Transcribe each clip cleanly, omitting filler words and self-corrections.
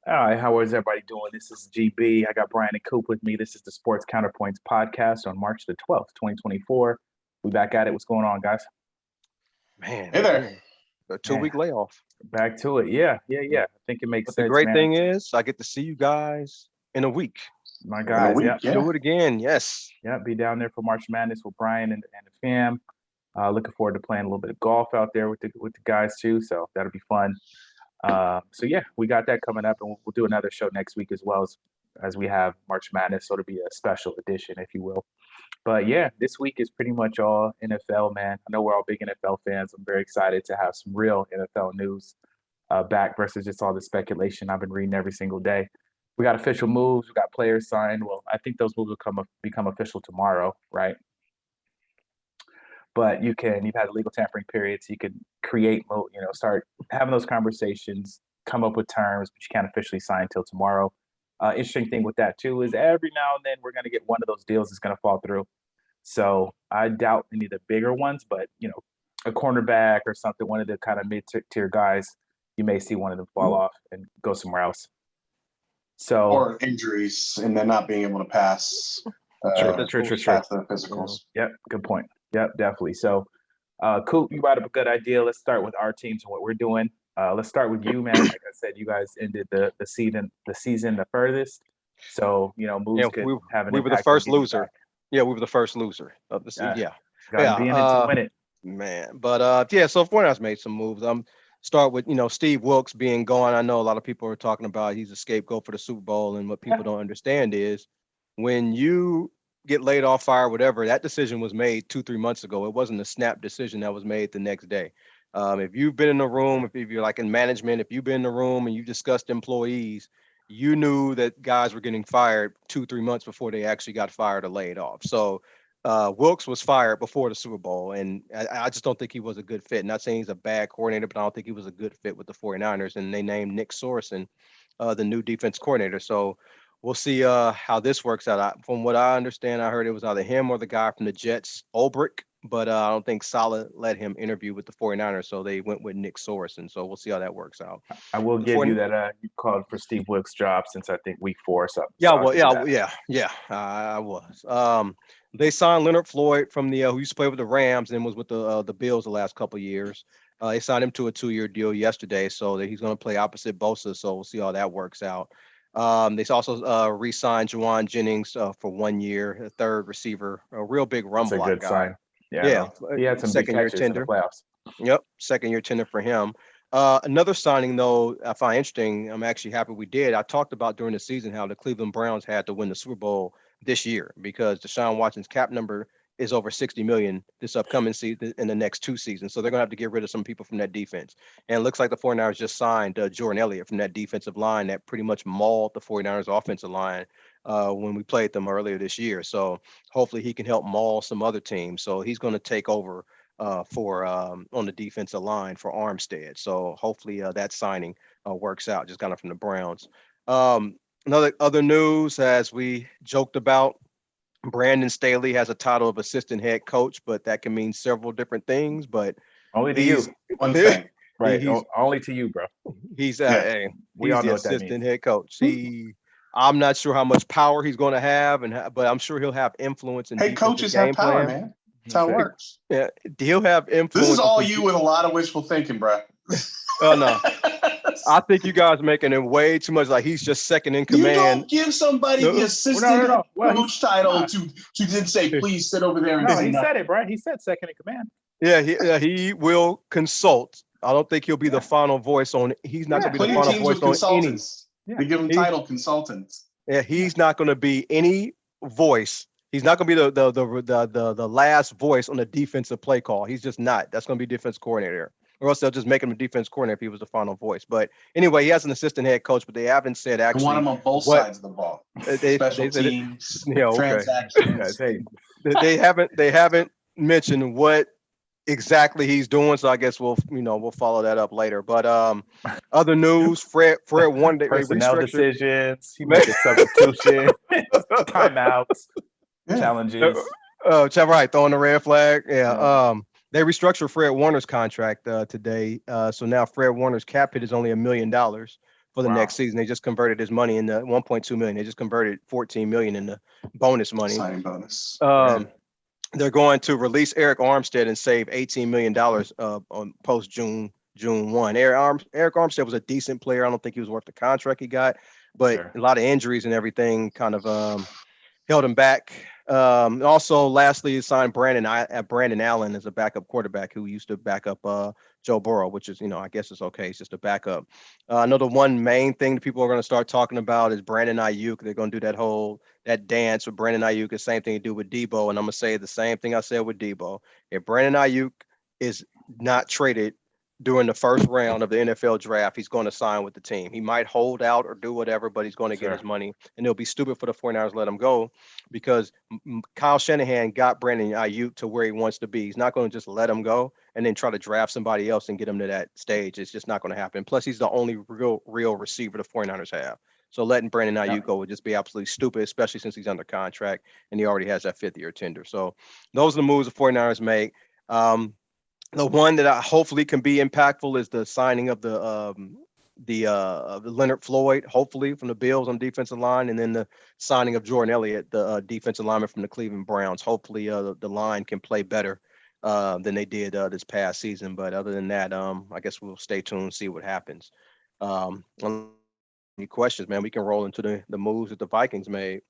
All right, how is everybody doing? This is GB. I got Brian and Coop with me. This is the Sports Counterpoints podcast on March the 12th, 2024. We back at it. What's going on, guys? Man, Hey there. a Man, 2 week layoff. back to it. Yeah. I think it makes But the sense, great man. thing is, I get to see you guys in a week. My In a guys, week, yeah. Do it again. Yes. be down there for March Madness with Brian and the fam. Looking forward to playing a little bit of golf out there with the guys too. So that'll be fun. So yeah, we got that coming up, and we'll do another show next week as well as we have March Madness. So it'll be a special edition, if you will. But yeah, this week is pretty much all NFL, man. I know we're all big NFL fans. I'm very excited to have some real NFL news back versus just all the speculation I've been reading every single day. We got official moves. We got players signed. Well, I think those moves will become official tomorrow, right? But you've had a legal tampering period, so you can create, start having those conversations, come up with terms, but you can't officially sign until tomorrow. Interesting thing with that too is every now and then we're going to get one of those deals that's going to fall through. So I doubt any of the bigger ones, but a cornerback or something, one of the kind of mid-tier guys, you may see one of them fall off and go somewhere else. So Or injuries and then not being able to pass true. pass the physicals. Yep, good point. Yep, definitely. So, Coop, you brought up a good idea. Let's start with our teams and what we're doing. Let's start with you, man. Like I said, you guys ended the season the furthest. So, moves Yeah, could have an we were the impact on first getting loser. back. Yeah, we were the first loser of the season. Yeah. Got to be in it to win it. Man. But yeah, so Fortnite's made some moves. Start with Steve Wilkes being gone. I know a lot of people are talking about he's a scapegoat for the Super Bowl, and what people don't understand is when you get laid off, fired, whatever, that decision was made 2-3 months ago. It wasn't a snap decision that was made the next day. If you've been in the room, if you're like in management, if you've been in the room and you discussed employees, you knew that guys were getting fired 2-3 months before they actually got fired or laid off. So Wilkes was fired before the Super Bowl, and I just don't think he was a good fit. Not saying he's a bad coordinator, but I don't think he was a good fit with the 49ers, and they named Nick Sorensen the new defense coordinator. So we'll see how this works out. From what I understand, I heard it was either him or the guy from the Jets, Ulbrich, but I don't think Saleh let him interview with the 49ers, so they went with Nick Sorensen. So we'll see how that works out. I will give you that you called for Steve Wilkes' job since I think week 4 or something. Yeah, So well, I'll give you that. yeah, I was. They signed Leonard Floyd from the who used to play with the Rams and was with the Bills the last couple of years. They signed him to a 2-year deal yesterday, so that he's going to play opposite Bosa. So we'll see how that works out. They also re-signed Juwan Jennings for 1 year, a third receiver, a real big run That's a block good guy. sign. Yeah, he had some big second year catches in the tender. playoffs. Yep, second year tender for him. Another signing, though, I find interesting. I'm actually happy we did. I talked about during the season how the Cleveland Browns had to win the Super Bowl this year because Deshaun Watson's cap number is over 60 million this upcoming season in the next 2 seasons. So they're going to have to get rid of some people from that defense. And it looks like the 49ers just signed Jordan Elliott from that defensive line that pretty much mauled the 49ers offensive line when we played them earlier this year. So hopefully he can help maul some other teams. So he's going to take over for on the defensive line for Armstead. So hopefully that signing works out, just kind of from the Browns. Another other news, as we joked about, Brandon Staley has a title of assistant head coach, but that can mean several different things. But Only to you. One thing. Right. he's Only to you, bro. he's Yeah. We he's all the know what that assistant means. head coach. I'm not sure how much power he's going to have, but I'm sure he'll have influence in Hey, defensive coaches have game power, plan. man. That's how it works. Yeah, he'll have influence. This is all into you with a lot of wishful thinking, bro. Oh no. I think you guys are making him way too much like he's just second in You command. don't give somebody the assistant No. Well, coach title to then say, please sit over there and No, say he nothing. said it, Brian. He said second in command. Yeah, he will consult. I don't think he'll be the final voice on. He's not going to be the Plenty of final teams voice with on any. consultants. They give them title consultants. Yeah, he's not going to be any voice. He's not going to be the last voice on the defensive play call. He's just not. That's going to be defense coordinator, or else they'll just make him a defense coordinator if he was the final voice. But anyway, he has an assistant head coach, but they haven't said I actually. want him on both sides of the ball. Special teams, transactions. Hey, They haven't mentioned what exactly he's doing, so I guess we'll follow that up later. But other news, Fred one day personnel restructured. decisions. He made a substitution, timeouts, challenges. Right, throwing the red flag. Yeah. They restructured Fred Warner's contract today. So now Fred Warner's cap hit is only $1 million. for the next season. They just converted his money into 1.2 million. They just converted 14 million into bonus money. Signing bonus. They're going to release Eric Armstead and save $18 million on post June 1. Eric Armstead was a decent player. I don't think he was worth the contract he got, but a lot of injuries and everything kind of held him back. Also, lastly, he signed Brandon Allen as a backup quarterback who used to back up Joe Burrow, which is, I guess it's okay. It's just a backup. I know the one main thing that people are going to start talking about is Brandon Ayuk. They're going to do that dance with Brandon Ayuk, the same thing to do with Debo. And I'm going to say the same thing I said with Debo. If Brandon Ayuk is not traded during the first round of the NFL draft, he's going to sign with the team. He might hold out or do whatever, but he's going to get his money. And it'll be stupid for the 49ers to let him go, because Kyle Shanahan got Brandon Ayuk to where he wants to be. He's not going to just let him go and then try to draft somebody else and get him to that stage. It's just not going to happen. Plus, he's the only real receiver the 49ers have. So letting Brandon Ayuk go would just be absolutely stupid, especially since he's under contract and he already has that 5th-year tender. So those are the moves the 49ers make. The one that hopefully can be impactful is the signing of the Leonard Floyd, hopefully from the Bills on defensive line, and then the signing of Jordan Elliott, the defensive lineman from the Cleveland Browns. Hopefully the line can play better than they did this past season. But other than that, I guess we'll stay tuned and see what happens. Any questions, man? We can roll into the moves that the Vikings made.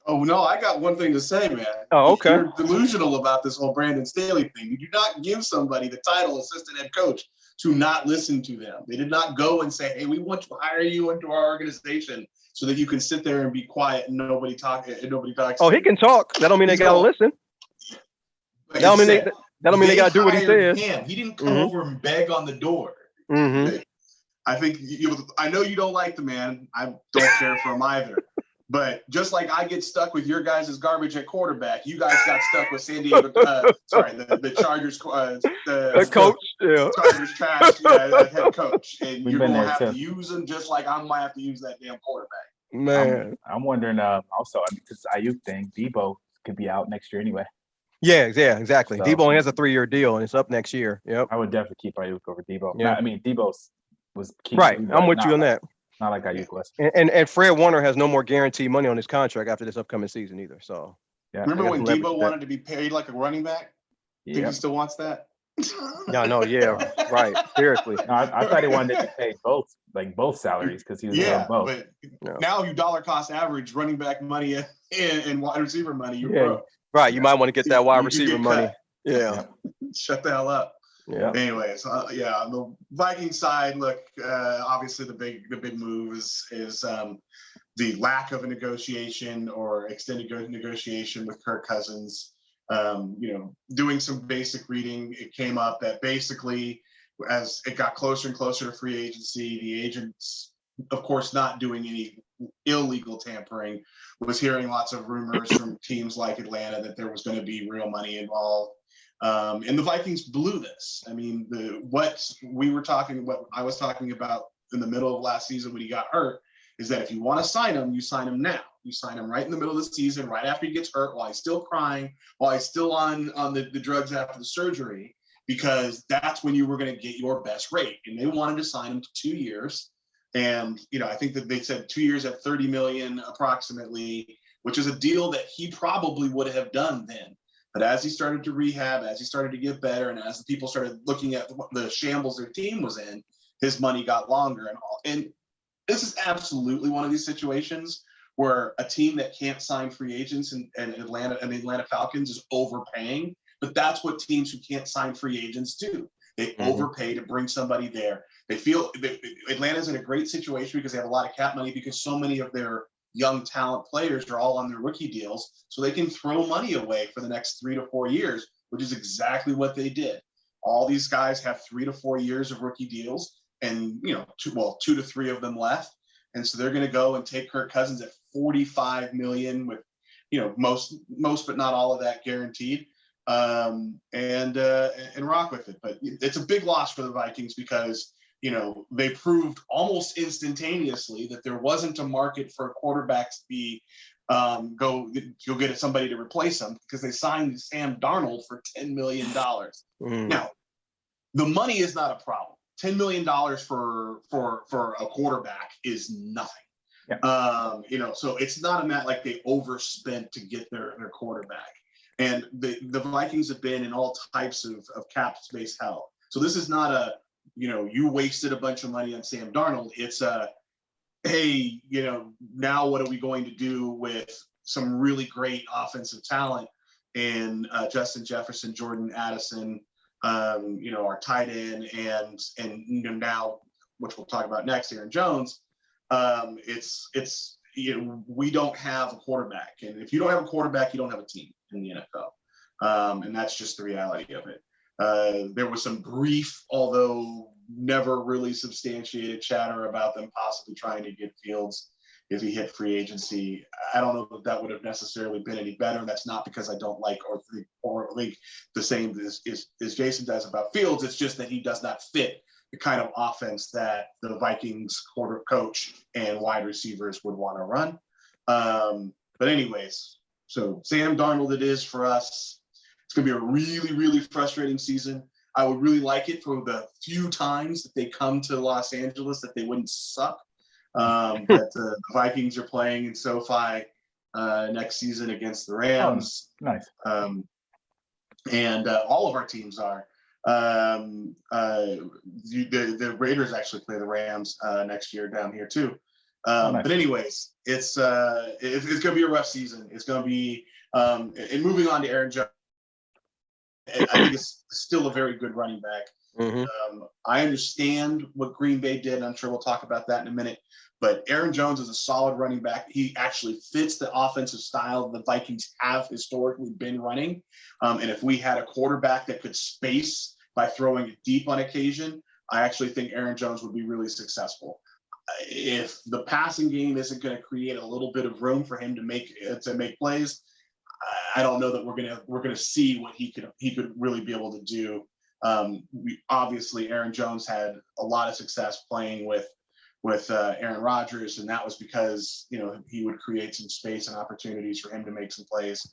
Oh, no, I got one thing to say, man. Oh, okay. You're delusional about this whole Brandon Staley thing. You do not give somebody the title assistant head coach to not listen to them. They did not go and say, hey, we want to hire you into our organization so that you can sit there and be quiet and nobody talks. Oh, he can talk. That don't mean they got to listen. That don't mean they got to do what he says. He didn't come over and beg on the door. Mm-hmm. I think I know you don't like the man. I don't care for him either. But just like I get stuck with your guys' garbage at quarterback, you guys got stuck with San Diego. The Chargers, the coach, Chargers trash head coach, and you're gonna have to use him just like I might have to use that damn quarterback. Man, I'm wondering also, because Ayuk thing, Debo could be out next year anyway. Yeah, exactly. So, Debo only has a 3-year deal, and it's up next year. Yep. I would definitely keep Ayuk over Debo. Yeah. Debo was key. Right. I'm with you on that. Not like Ayuk was. And Fred Warner has no more guaranteed money on his contract after this upcoming season either. So remember when Debo wanted to be paid like a running back? Yeah. Think he still wants that? No, yeah, right. Seriously. No, I thought he wanted to be paid both salaries because he was doing both. But now you dollar cost average running back money and wide receiver money. You're broke. Right. You might want to get that wide receiver money. Yeah. Shut the hell up. Yeah. Anyways, on the Vikings side, look, obviously the big move is the lack of a negotiation or extended negotiation with Kirk Cousins. Doing some basic reading, it came up that basically as it got closer and closer to free agency, the agents, of course, not doing any illegal tampering, was hearing lots of rumors from teams like Atlanta that there was going to be real money involved. And the Vikings blew this. I mean, what I was talking about in the middle of last season when he got hurt is that if you want to sign him, you sign him now. You sign him right in the middle of the season, right after he gets hurt, while he's still crying, while he's still on the drugs after the surgery, because that's when you were going to get your best rate. And they wanted to sign him to 2 years. And, I think that they said 2 years at $30 million approximately, which is a deal that he probably would have done then. But as he started to rehab, as he started to get better, and as the people started looking at the shambles their team was in, his money got longer. And this is absolutely one of these situations where a team that can't sign free agents and Atlanta and the Atlanta Falcons is overpaying. But that's what teams who can't sign free agents do. They overpay to bring somebody there. They feel Atlanta's in a great situation because they have a lot of cap money because so many of their young talent players are all on their rookie deals, so they can throw money away for the next 3 to 4 years, which is exactly what they did. All these guys have 3 to 4 years of rookie deals, and 2 to 3 of them left, and so they're going to go and take Kirk Cousins at $45 million with, most but not all of that guaranteed, and rock with it. But it's a big loss for the Vikings because they proved almost instantaneously that there wasn't a market for a quarterback to be go get somebody to replace him because they signed Sam Darnold for $10 million. Now, the money is not a problem. $10 million for a quarterback is nothing. Yeah. So it's not in that like they overspent to get their quarterback. And the Vikings have been in all types of cap space hell. So this is not a, you wasted a bunch of money on Sam Darnold. It's hey, now what are we going to do with some really great offensive talent in Justin Jefferson, Jordan Addison, our tight end, and now, which we'll talk about next, Aaron Jones. We don't have a quarterback, and if you don't have a quarterback, you don't have a team in the NFL, and that's just the reality of it. There was some brief, although never really substantiated, chatter about them possibly trying to get Fields if he hit free agency. I don't know that would have necessarily been any better. And that's not because I don't like or think the same as Jason does about Fields. It's just that he does not fit the kind of offense that the Vikings coach and wide receivers would want to run. But anyways, so Sam Darnold it is for us. It's going to be a really, really frustrating season. I would really like it for the few times that they come to Los Angeles that they wouldn't suck. That the Vikings are playing in SoFi next season against the Rams. Oh, nice. And all of our teams are. The Raiders actually play the Rams next year down here too. Nice. But anyways, it's going to be a rough season. It's going to be and moving on to Aaron Jones. I think it's still a very good running back. Mm-hmm. I understand what Green Bay did, and I'm sure we'll talk about that in a minute. But Aaron Jones is a solid running back. He actually fits the offensive style the Vikings have historically been running. And if we had a quarterback that could space by throwing it deep on occasion, I actually think Aaron Jones would be really successful. If the passing game isn't going to create a little bit of room for him to make plays, I don't know that we're gonna see what he could really be able to do. Obviously Aaron Jones had a lot of success playing with Aaron Rodgers, and that was because he would create some space and opportunities for him to make some plays.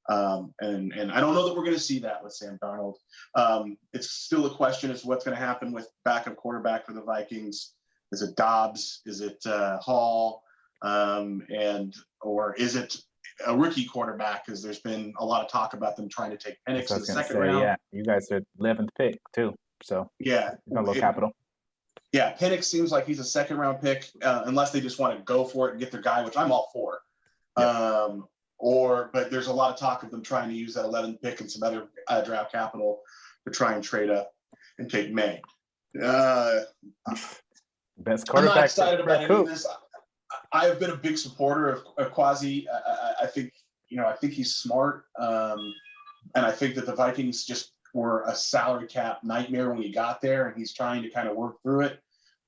And I don't know that we're going to see that with Sam Darnold. It's still a question as to what's going to happen with backup quarterback for the Vikings. Is it Dobbs? Is it Hall? Or is it a rookie quarterback? Because there's been a lot of talk about them trying to take Penix in the second round. Yeah, you guys are 11th pick too, so yeah, a little capital. Yeah, Penix seems like he's a second round pick, unless they just want to go for it and get their guy, which I'm all for. Yep. But there's a lot of talk of them trying to use that 11th pick and some other draft capital to try and trade up and take May. Best quarterback. I'm not excited about any Coop. of this. I have been a big supporter of Quasi. I think he's smart, and I think that the Vikings just were a salary cap nightmare when he got there, and he's trying to kind of work through it.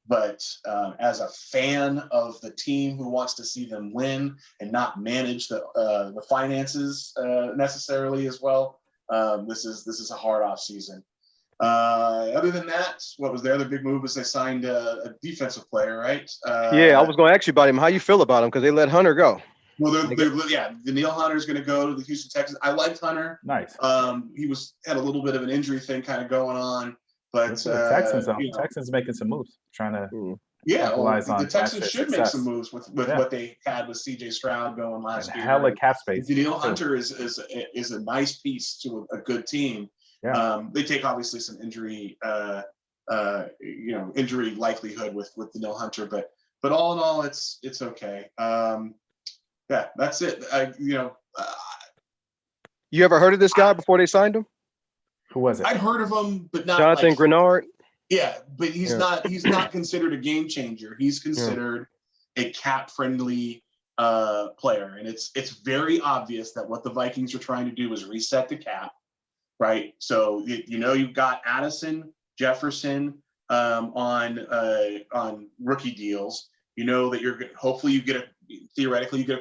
But as a fan of the team who wants to see them win and not manage the finances necessarily as well, this is a hard off season. Other than that, what was the other big move? Was they signed a defensive player, right? Yeah, I was going to ask you about him. How you feel about him? Because they let Hunter go. Well, Danielle Hunter's going to go to the Houston Texans. I liked Hunter. Nice. He had a little bit of an injury thing kind of going on, but the Texans, Texans making some moves, trying to capitalize on the Texans should success. make some moves with what they had with C.J. Stroud going last year. Hella cap space. Danielle Hunter is a nice piece to a good team. Yeah. They take obviously some injury, injury likelihood with Danielle Hunter, but all in all, it's okay. Yeah, that's it. You ever heard of this guy before they signed him? Who was it? I'd heard of him, but not Jonathan Grenard. Yeah, but he's not considered a game changer. He's considered a cap friendly player, and it's very obvious that what the Vikings are trying to do is reset the cap, right? So you've got Addison, Jefferson on rookie deals. You know that hopefully you get a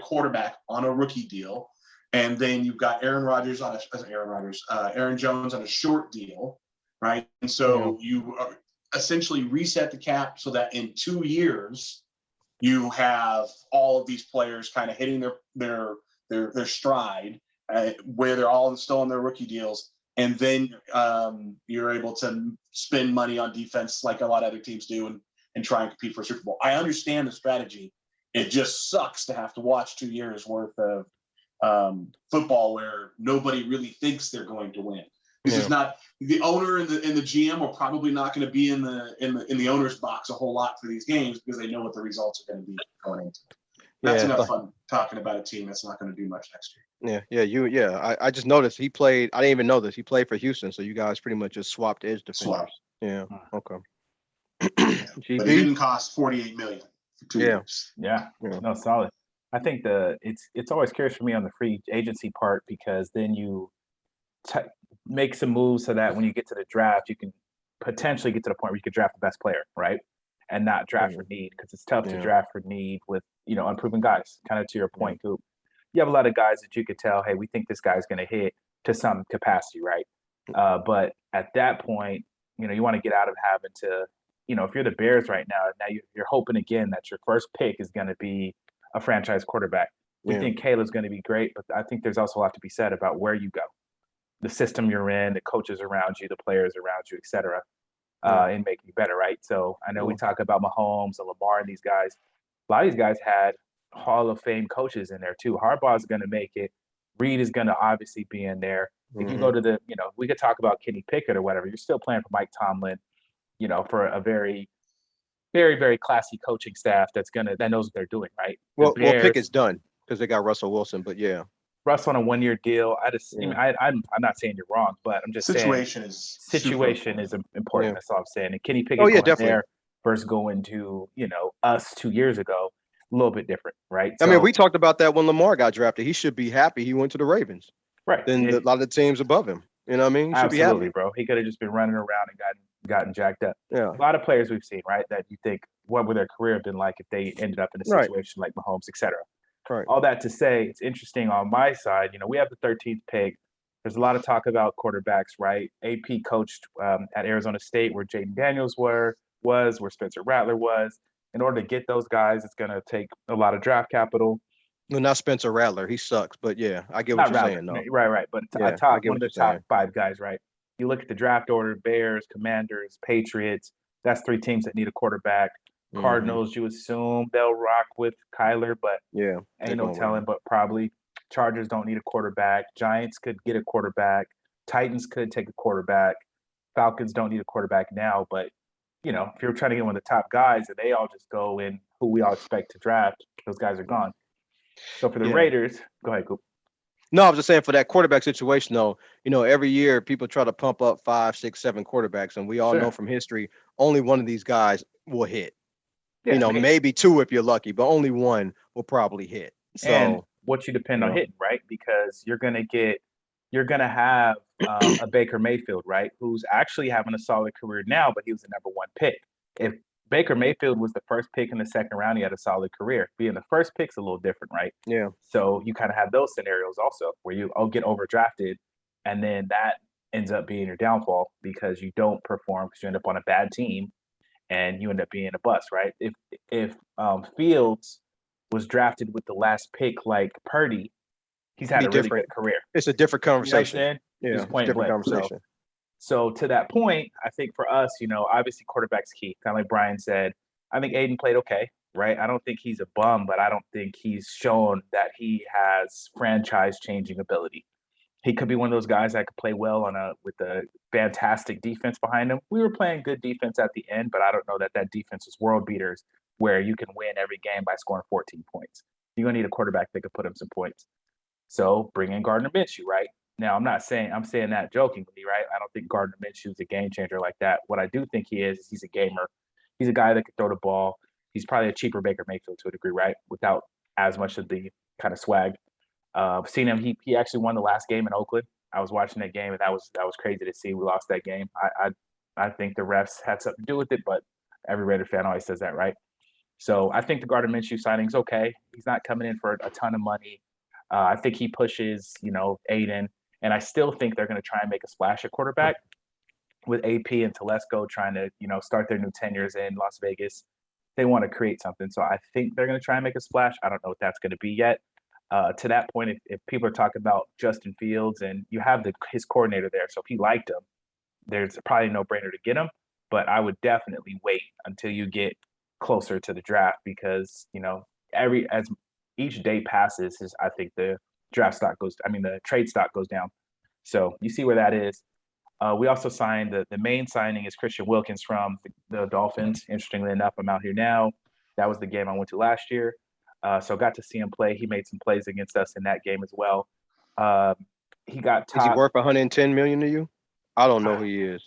quarterback on a rookie deal, and then you've got Aaron Jones on a short deal, right? And so you essentially reset the cap so that in 2 years you have all of these players kind of hitting their stride, where they're all still on their rookie deals, and then you're able to spend money on defense like a lot of other teams do and try and compete for a Super Bowl. I understand the strategy. It just sucks to have to watch 2 years worth of football where nobody really thinks they're going to win. This is not the owner and the GM are probably not going to be in the owner's box a whole lot for these games because they know what the results are going to be going into. That's enough fun talking about a team that's not going to do much next year. I just noticed he played. I didn't even know this. He played for Houston, so you guys pretty much just swapped edge defenders. Yeah. Okay. But it didn't cost $48 million for 2 years. Yeah. No, solid. I think it's always curious for me on the free agency part because then you make some moves so that when you get to the draft, you can potentially get to the point where you could draft the best player, right? And not draft for need because it's tough to draft for need with, unproven guys. Kind of to your point, Coop. You have a lot of guys that you could tell, hey, we think this guy's going to hit to some capacity, right? But at that point, you want to get out of having to, if you're the Bears right now you're hoping again that your first pick is going to be a franchise quarterback. We think Caleb's going to be great, but I think there's also a lot to be said about where you go, the system you're in, the coaches around you, the players around you, et cetera. And make you better, right? So I know we talk about Mahomes and Lamar and these guys. A lot of these guys had Hall of Fame coaches in there too. Harbaugh's going to make it. Reed is going to obviously be in there. If you go to we could talk about Kenny Pickett or whatever. You're still playing for Mike Tomlin, for a very, very, very classy coaching staff that knows what they're doing, right? Well, Pickett's done because they got Russell Wilson, but Russ on a 1-year deal. I'm not saying you're wrong, but I'm just saying situation is important. That's all I'm saying. And Kenny Pickett going there versus going to us 2 years ago, a little bit different, right? I mean, we talked about that when Lamar got drafted. He should be happy he went to the Ravens, right? Than a lot of the teams above him. You know what I mean? He should absolutely, be happy. Bro. He could have just been running around and gotten jacked up. Yeah, a lot of players we've seen, right? That you think what would their career have been like if they ended up in a situation like Mahomes, et cetera. Right. All that to say, it's interesting on my side. We have the 13th pick. There's a lot of talk about quarterbacks, right? AP coached at Arizona State where Jaden Daniels was, where Spencer Rattler was. In order to get those guys, it's going to take a lot of draft capital. Well, not Spencer Rattler. He sucks, but I get what you're saying. No. Right. But one of the top 5 guys, right? You look at the draft order: Bears, Commanders, Patriots. That's 3 teams that need a quarterback. Cardinals, you assume they'll rock with Kyler, but ain't no telling. But probably Chargers don't need a quarterback. Giants could get a quarterback. Titans could take a quarterback. Falcons don't need a quarterback now, but if you're trying to get one of the top guys and they all just go in who we all expect to draft, those guys are gone. So for the Raiders, go ahead, Coop. No, I was just saying for that quarterback situation, though, every year people try to pump up 5, 6, 7 quarterbacks, and we all know from history, only one of these guys will hit. Maybe 2 if you're lucky, but only 1 will probably hit. So and what you depend on hitting, right? Because you're gonna have a Baker Mayfield, right? Who's actually having a solid career now, but he was the number 1 pick. If Baker Mayfield was the first pick in the second round, he had a solid career. Being the first pick's a little different, right? Yeah. So you kind of have those scenarios also where you get overdrafted, and then that ends up being your downfall because you don't perform because you end up on a bad team. And you end up being a bust, right? If Fields was drafted with the last pick like Purdy, he's had a really good career. It's a different conversation. It's a different conversation. So to that point, I think for us, obviously quarterback's key. Kind of like Brian said, I think Aiden played okay, right? I don't think he's a bum, but I don't think he's shown that he has franchise-changing ability. He could be one of those guys that could play well with a fantastic defense behind him. We were playing good defense at the end, but I don't know that defense was world beaters where you can win every game by scoring 14 points. You're going to need a quarterback that could put him some points. So bring in Gardner Minshew, right? Now, I'm saying that jokingly, right? I don't think Gardner Minshew is a game changer like that. What I do think he is he's a gamer. He's a guy that can throw the ball. He's probably a cheaper Baker Mayfield to a degree, right? Without as much of the kind of swag. Seen him, he actually won the last game in Oakland. I was watching that game, and that was crazy to see. We lost that game. I think the refs had something to do with it, but every Raider fan always says that, right? So I think the Gardner Minshew signing's okay. He's not coming in for a ton of money. I think he pushes, Aiden, and I still think they're going to try and make a splash at quarterback with AP and Telesco trying to, start their new tenures in Las Vegas. They want to create something, so I think they're going to try and make a splash. I don't know what that's going to be yet. To that point, if people are talking about Justin Fields and you have his coordinator there, so if he liked him, there's probably no brainer to get him. But I would definitely wait until you get closer to the draft because as each day passes, I think the the trade stock goes down. So you see where that is. We also signed the main signing is Christian Wilkins from the Dolphins. Interestingly enough, I'm out here now. That was the game I went to last year. So got to see him play. He made some plays against us in that game as well. He got top. Is he worth 110 million to you? I don't know who he is,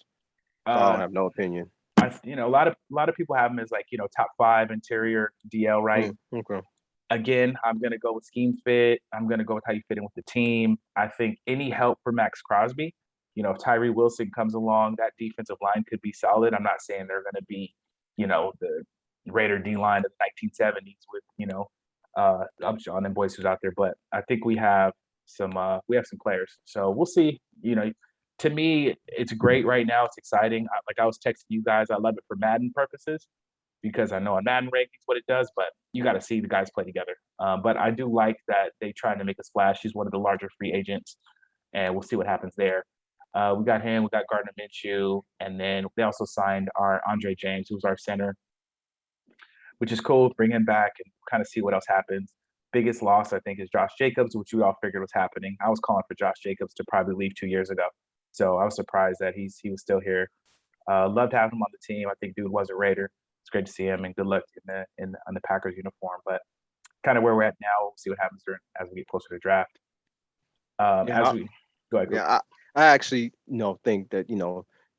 so I don't have no opinion. A lot of people have him as top 5 interior DL, right? Okay. Again, I'm gonna go with scheme fit. I'm gonna go with how you fit in with the team. I think any help for Max Crosby, if Tyree Wilson comes along, that defensive line could be solid. I'm not saying they're gonna be, the Raider D line of the 1970s with, I'm Sean and boys who's out there, but I think we have some players. So we'll see. To me, it's great right now. It's exciting. I was texting you guys. I love it for Madden purposes because I know on Madden rankings what it does, but you got to see the guys play together. But I do like that they trying to make a splash. He's one of the larger free agents, and we'll see what happens there. We got him. We got Gardner Minshew, and then they also signed our Andre James, who's our center, which is cool. Bring him back and kind of see what else happens. Biggest loss, I think, is Josh Jacobs, which we all figured was happening. I was calling for Josh Jacobs to probably leave 2 years ago. So I was surprised that he was still here. Love to have him on the team. I think dude was a Raider. It's great to see him, and good luck on the Packers uniform. But kind of where we're at now, we'll see what happens as we get closer to draft. Go ahead. Yeah, I actually think that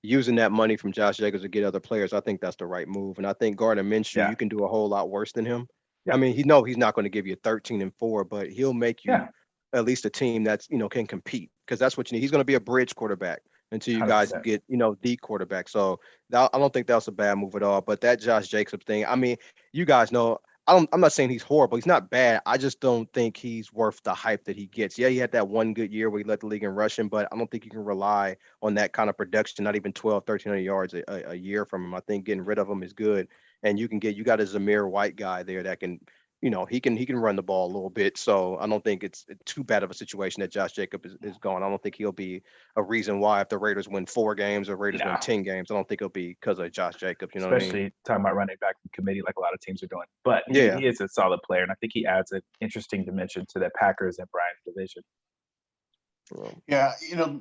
using that money from Josh Jacobs to get other players, I think that's the right move. And I think Gardner Minshew, you can do a whole lot worse than him. Yeah. I mean, he's not going to give you 13-4, but he'll make you at least a team that's can compete because that's what you need. He's going to be a bridge quarterback until you guys 100%. Get the quarterback. So I don't think that was a bad move at all. But that Josh Jacobs thing, I mean, you guys know. I'm not saying he's horrible. He's not bad. I just don't think he's worth the hype that he gets. Yeah, he had that one good year where he led the league in rushing, but I don't think you can rely on that kind of production, not even 1,300 yards a year from him. I think getting rid of him is good. And you got a Zamir White guy there that can, he can run the ball a little bit. So I don't think it's too bad of a situation that Josh Jacobs is gone. I don't think he'll be a reason why if the Raiders win 4 games or Raiders win 10 games. I don't think it'll be because of Josh Jacobs. Especially talking about running back committee like a lot of teams are doing. But he is a solid player, and I think he adds an interesting dimension to the Packers and Brian's division. Yeah,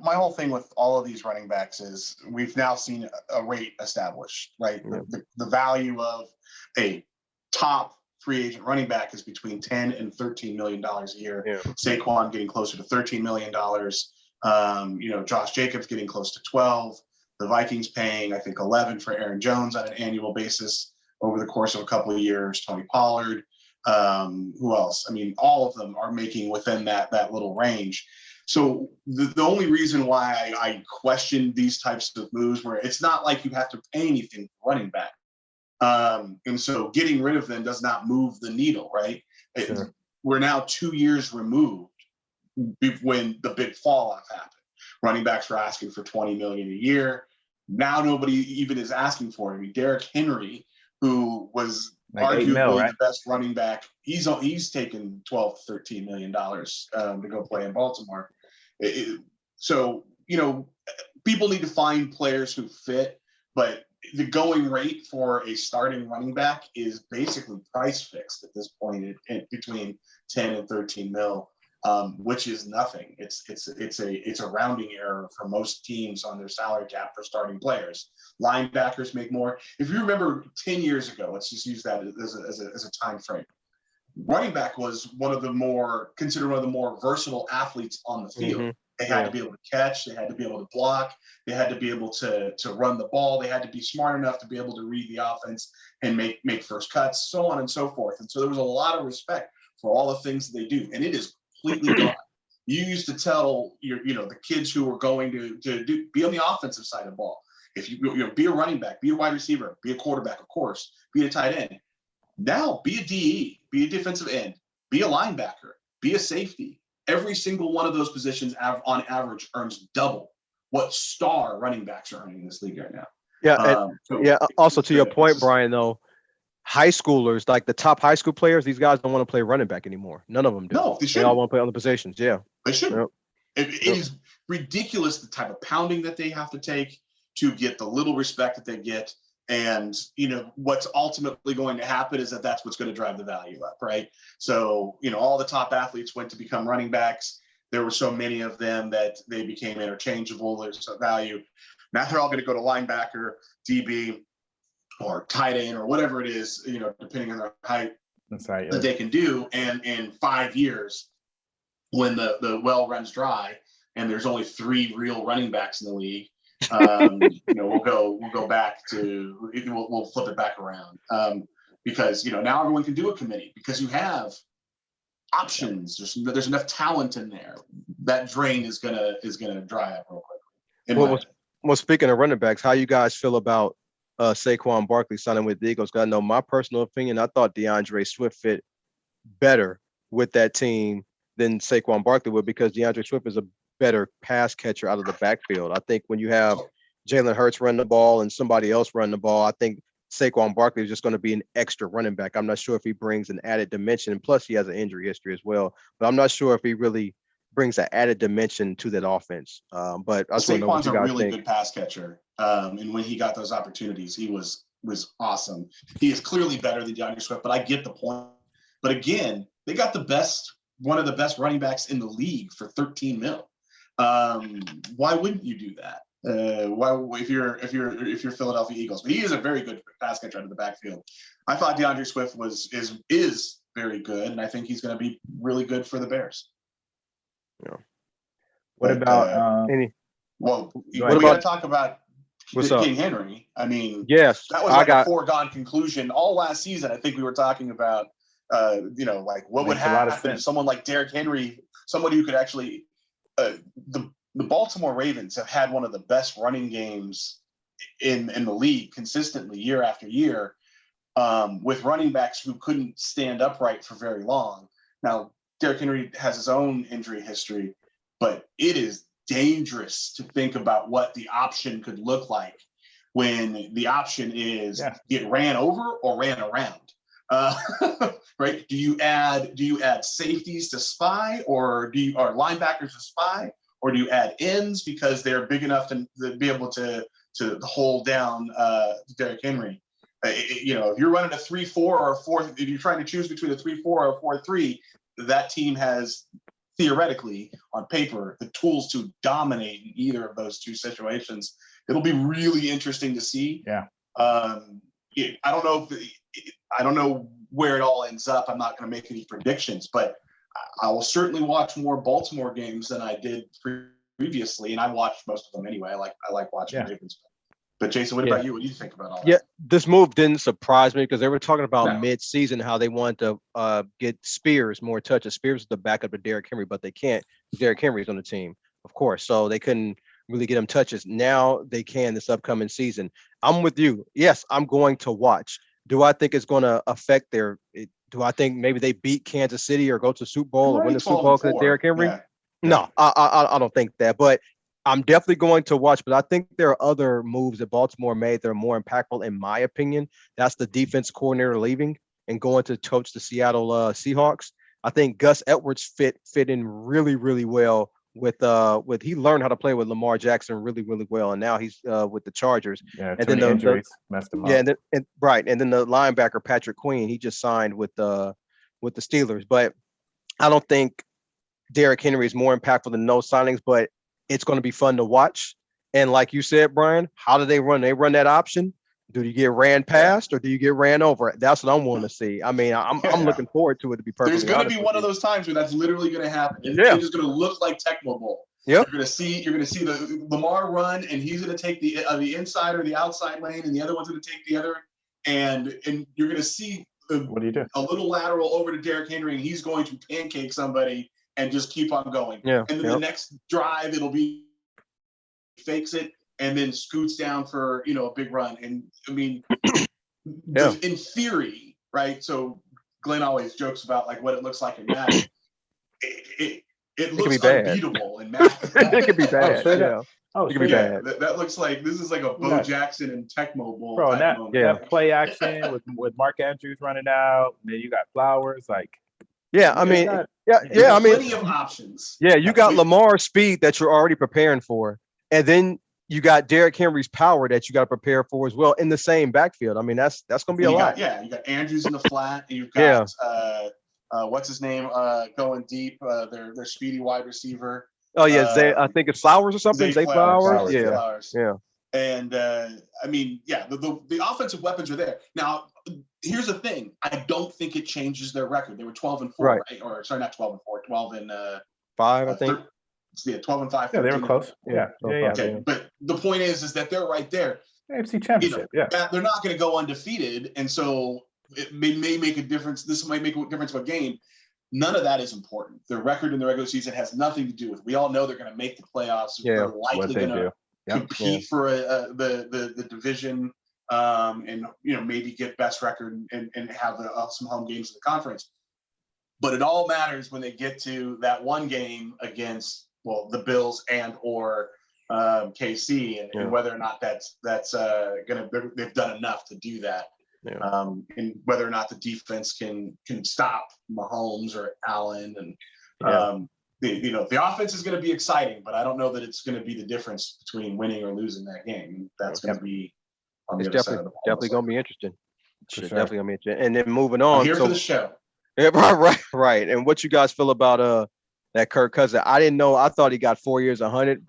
my whole thing with all of these running backs is we've now seen a rate established, right? Yeah. The value of a top free agent running back is between $10 and $13 million a year. Yeah. Saquon getting closer to $13 million. Josh Jacobs getting close to 12. The Vikings paying, I think, 11 for Aaron Jones on an annual basis over the course of a couple of years. Tony Pollard. Who else? I mean, all of them are making within that little range. So the only reason why I question these types of moves where it's not like you have to pay anything for running back. And so getting rid of them does not move the needle, right? Sure. We're now 2 years removed when the big fall off happened. Running backs were asking for $20 million a year. Now nobody even is asking for it. I mean, Derrick Henry, who was arguably the best running back, he's taken $12 to $13 million to go play in Baltimore. So people need to find players who fit, but the going rate for a starting running back is basically price fixed at this point between 10 and 13 mil, which is nothing. It's a rounding error for most teams on their salary cap for starting players. Linebackers make more. If you remember 10 years ago, let's just use that as a time frame. Running back was considered one of the more versatile athletes on the field. Mm-hmm. They had to be able to catch. They had to be able to block. They had to be able to run the ball. They had to be smart enough to be able to read the offense and make first cuts, so on and so forth. And so there was a lot of respect for all the things that they do, and it is completely gone. You used to tell the kids who were going to be on the offensive side of the ball, if you be a running back, be a wide receiver, be a quarterback, of course, be a tight end. Now be a DE, be a defensive end, be a linebacker, be a safety. Every single one of those positions on average earns double what star running backs are earning in this league right now. Yeah. Also to your point, Brian, though, high schoolers, like the top high school players, these guys don't want to play running back anymore. None of them do. No, they They shouldn't. all want to play other positions. Yeah. They shouldn't. Yep. It is ridiculous the type of pounding that they have to take to get the little respect that they get. And, what's ultimately going to happen is that's what's going to drive the value up, right? So, all the top athletes went to become running backs. There were so many of them that they became interchangeable. There's a value. Now they're all going to go to linebacker, DB, or tight end, or whatever it is, depending on their height. That's right. That they can do. And in 5 years, when the well runs dry and there's only 3 real running backs in the league, we'll go back to, we'll flip it back around, because now everyone can do a committee because you have options. There's enough talent in there. That drain is gonna dry up real quickly. Well, speaking of running backs, how you guys feel about Saquon Barkley signing with the Eagles? Because I know my personal opinion, I thought DeAndre Swift fit better with that team than Saquon Barkley would, because DeAndre Swift is a better pass catcher out of the backfield. I think when you have Jalen Hurts run the ball and somebody else run the ball, I think Saquon Barkley is just going to be an extra running back. I'm not sure if he brings an added dimension, and plus he has an injury history as well. But I'm not sure if he really brings an added dimension to that offense. But I just want to know what Saquon's you a guys really think. good pass catcher, and when he got those opportunities, he was awesome. He is clearly better than DeAndre Swift, but I get the point. But again, they got one of the best running backs in the league for $13 million. Why wouldn't you do that? Why, if you're Philadelphia Eagles? But he is a very good pass catcher out of the backfield. I thought DeAndre Swift is very good, and I think he's going to be really good for the Bears. Yeah. What about any? Well, we What got to about talk about King Henry. I mean, yes, that was a foregone conclusion all last season. I think we were talking about, like what would happen if someone like Derrick Henry, somebody who could actually, the Baltimore Ravens have had one of the best running games in the league consistently year after year, with running backs who couldn't stand upright for very long. Now, Derrick Henry has his own injury history, but it is dangerous to think about what the option could look like when the option is get ran over or ran around. Right? Do you add safeties to spy, or are linebackers to spy, or do you add ends because they're big enough to be able to hold down Derrick Henry? If you're running a 3-4 or a 4, if you're trying to choose between a 3-4 or a 4-3, that team has theoretically on paper the tools to dominate in either of those two situations. It'll be really interesting to see. Yeah. I don't know where it all ends up. I'm not going to make any predictions, but I will certainly watch more Baltimore games than I did previously, and I watched most of them anyway. I like watching Ravens. But Jason, what about you? What do you think about all that? Yeah, this move didn't surprise me because they were talking about mid-season how they wanted to get Spears more touches. Spears is the backup to Derrick Henry, but they can't. Derrick Henry's on the team, of course, so they couldn't really get him touches. Now they can this upcoming season. I'm with you. Yes, I'm going to watch. Do I think it's going to affect do I think maybe they beat Kansas City or go to the Super Bowl or win the Super Bowl because of Derrick Henry? Yeah. No, I don't think that. But I'm definitely going to watch. But I think there are other moves that Baltimore made that are more impactful, in my opinion. That's the defense coordinator leaving and going to coach the Seattle Seahawks. I think Gus Edwards fit in really, really well with he learned how to play with Lamar Jackson really, really well, and now he's with the Chargers. Yeah, and then the injuries messed him up. Yeah, and then the linebacker Patrick Queen, he just signed with the Steelers. But I don't think Derrick Henry is more impactful than those signings, but it's going to be fun to watch. And like you said, Brian, how do they run? They run that option. Do you get ran past or do you get ran over? That's what I'm wanting to see. I mean, I'm looking forward to it, to be perfectly honest. There's going to be one of those times where that's literally going to happen. It's just going to look like Tecmo Bowl. Yep. You're going to see the Lamar run, and he's going to take the inside or the outside lane, and the other one's going to take the other. And you're going to see what do you do? A little lateral over to Derrick Henry, and he's going to pancake somebody and just keep on going. Yeah. And then the next drive, it'll be fakes it and then scoots down for a big run. And I mean, in theory, right? So Glenn always jokes about like what it looks like in Madden. It looks unbeatable in Madden. It could be bad. Oh, It could be straight up. bad. That looks like this is like a Bo got- Jackson and Tecmo Bowl Bro, and type that, moment. Yeah. that play action with Mark Andrews running out, and then you got Flowers, like Yeah, I you mean, got- yeah, There's I mean, plenty of options. yeah, you got We- Lamar's speed that you're already preparing for, and then you got Derrick Henry's power that you got to prepare for as well in the same backfield. I mean, that's going to be a lot. You got Andrews in the flat, and you've got what's his name going deep, their speedy wide receiver. Oh yeah, I think it's Flowers or something. Zay Flowers. Zay Yeah, Flowers. yeah. And I mean, yeah, the offensive weapons are there. Now, here's the thing: I don't think it changes their record. They were 12-4, right? Or sorry, not 12-4, 12 and 5, I think. 12-5. Yeah, they were close. Yeah. Okay, but the point is that they're right there. AFC Championship. Yeah. They're not going to go undefeated, and so it may make a difference. This might make a difference of a game. None of that is important. Their record in the regular season has nothing to do with it. We all know they're going to make the playoffs. Yeah, they're likely going to compete for the division, and maybe get best record and have some home games in the conference. But it all matters when they get to that one game against the Bills and or KC, and whether or not that's they've done enough to do that. Yeah. And whether or not the defense can stop Mahomes or Allen, and the offense is going to be exciting, but I don't know that it's going to be the difference between winning or losing that game. That's going to be on the other side of the ball. Definitely going to be interesting. Sure. Definitely going to be interesting. And then moving on. I'm here for the show. Yeah, right. And what you guys feel about that Kirk Cousins? I didn't know. I thought he got 4 years, 100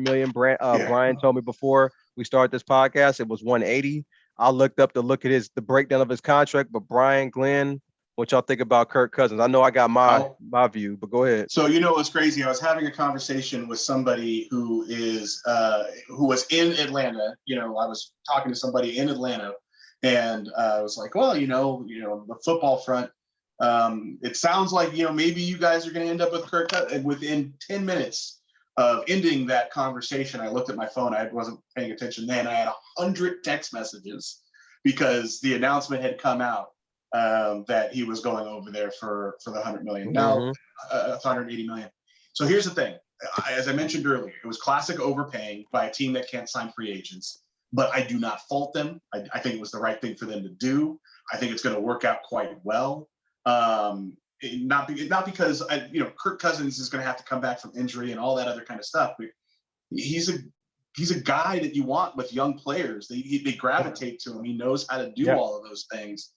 million. Brian told me before we started this podcast it was 180. I looked up to look at the breakdown of his contract. But Brian, Glenn, what y'all think about Kirk Cousins? I know I got my view, but go ahead. So what's crazy? I was having a conversation with somebody who was in Atlanta. I was talking to somebody in Atlanta, and I was like, well, the football front. It sounds like maybe you guys are going to end up with Kirk. And within 10 minutes of ending that conversation, I looked at my phone. I wasn't paying attention then. I had 100 text messages because the announcement had come out that he was going over there for the 100 million. Now, 180 million. So here's the thing. As I mentioned earlier, it was classic overpaying by a team that can't sign free agents. But I do not fault them. I think it was the right thing for them to do. I think it's going to work out quite well. Not because Kirk Cousins is going to have to come back from injury and all that other kind of stuff. But he's a guy that you want with young players. They gravitate to him. He knows how to do all of those things.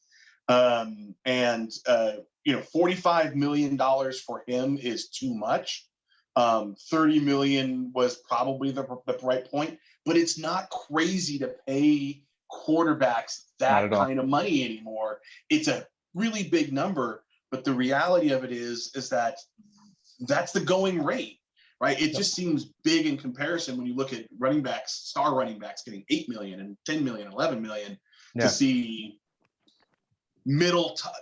$45 million for him is too much. 30 million was probably the right point, but it's not crazy to pay quarterbacks that kind of money anymore. It's a really big number, but the reality of it is that that's the going rate, right? It just seems big in comparison when you look at star running backs getting 8 million and 10 million, 11 million to see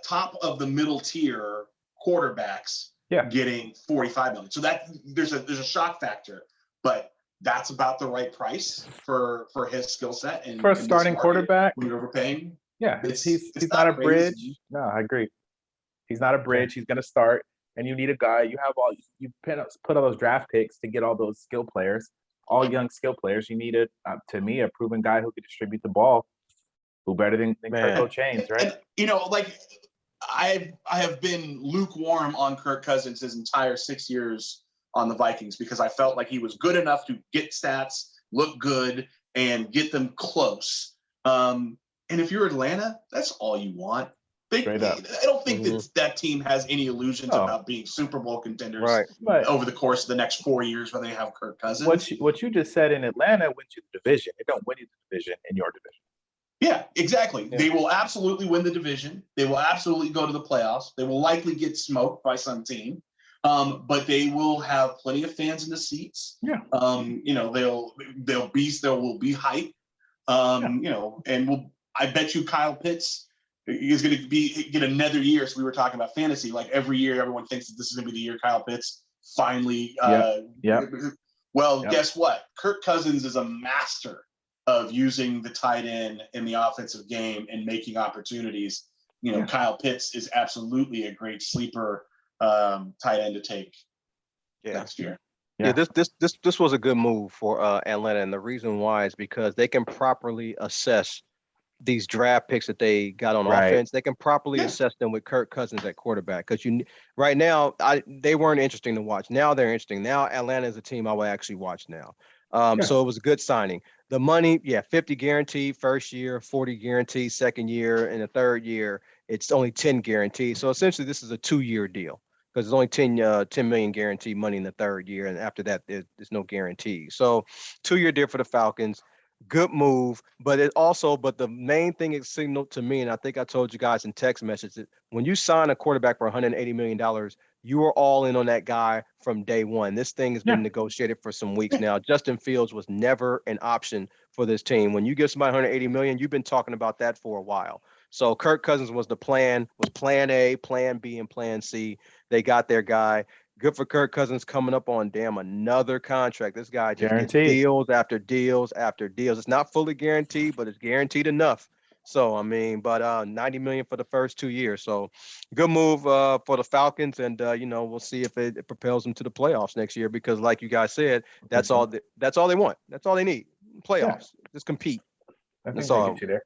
top of the middle tier quarterbacks getting 45 million. So that there's a shock factor, but that's about the right price for his skill set and for a starting quarterback. When you're overpaying, he's not a bridge. No, I agree. He's not a bridge. He's going to start, and you need a guy. You put all those draft picks to get all those skill players, all young skill players. You need to me, a proven guy who can distribute the ball. Who better than Kirk Chains, right? And, I have been lukewarm on Kirk Cousins his entire 6 years on the Vikings because I felt like he was good enough to get stats, look good, and get them close. And if you're Atlanta, that's all you want. I don't think that team has any illusions about being Super Bowl contenders over the course of the next 4 years when they have Kirk Cousins. What you just said in Atlanta wins you the division. It don't win you the division in your division. Yeah, exactly. Yeah. They will absolutely win the division. They will absolutely go to the playoffs. They will likely get smoked by some team, but they will have plenty of fans in the seats. Yeah. There will be hype. And I bet you Kyle Pitts is going to get another year. So we were talking about fantasy. Like every year, everyone thinks that this is going to be the year Kyle Pitts finally. Guess what? Kirk Cousins is a master of using the tight end in the offensive game and making opportunities. Kyle Pitts is absolutely a great sleeper tight end to take next year. Yeah, this was a good move for Atlanta, and the reason why is because they can properly assess these draft picks that they got on Right. offense. They can properly Yeah. assess them with Kirk Cousins at quarterback because right now they weren't interesting to watch. Now they're interesting. Now Atlanta is a team I will actually watch now. Yeah. So it was a good signing. The money, 50 guaranteed first year, 40 guaranteed second year, and the third year it's only 10 guaranteed. So essentially this is a 2-year deal because there's only 10 million guaranteed money in the third year, and after that there's no guarantee. So 2-year deal for the Falcons. Good move, but the main thing it signaled to me, and I think I told you guys in text messages, when you sign a quarterback for $180 million, you are all in on that guy from day one. This thing has been negotiated for some weeks now. Justin Fields was never an option for this team. When you give somebody $180 million, you've been talking about that for a while. So Kirk Cousins was plan A, plan B, and plan C. They got their guy. Good for Kirk Cousins coming up on another contract. This guy just gets deals after deals after deals. It's not fully guaranteed, but it's guaranteed enough. So I mean, but $90 million for the first 2 years. So good move for the Falcons, and we'll see if it propels them to the playoffs next year. Because like you guys said, that's all they want. That's all they need. Playoffs. Just compete. I think That's they all. get you there.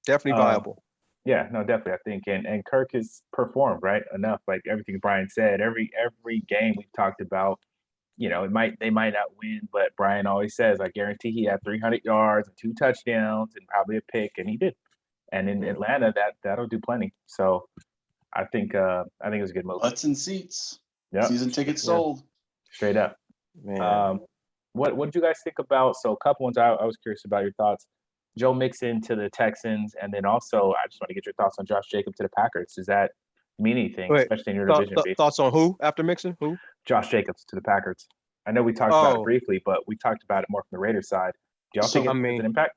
Definitely viable. Yeah, no, definitely. I think and Kirk has performed right enough. Like everything Brian said, every game we've talked about, they might not win, but Brian always says, I guarantee he had 300 yards and 2 touchdowns and probably a pick, and he did. And in Atlanta, that'll do plenty. So I think it was a good move. Butts and seats. Yep. Season tickets sold. Straight up. Man. What did you guys think about? So a couple ones I was curious about your thoughts. Joe Mixon to the Texans, and then also I just want to get your thoughts on Josh Jacobs to the Packers. Does that mean anything, especially in your division? Thoughts on who after Mixon? Who? Josh Jacobs to the Packers. I know we talked about it briefly, but we talked about it more from the Raiders side. Do y'all think it has an impact?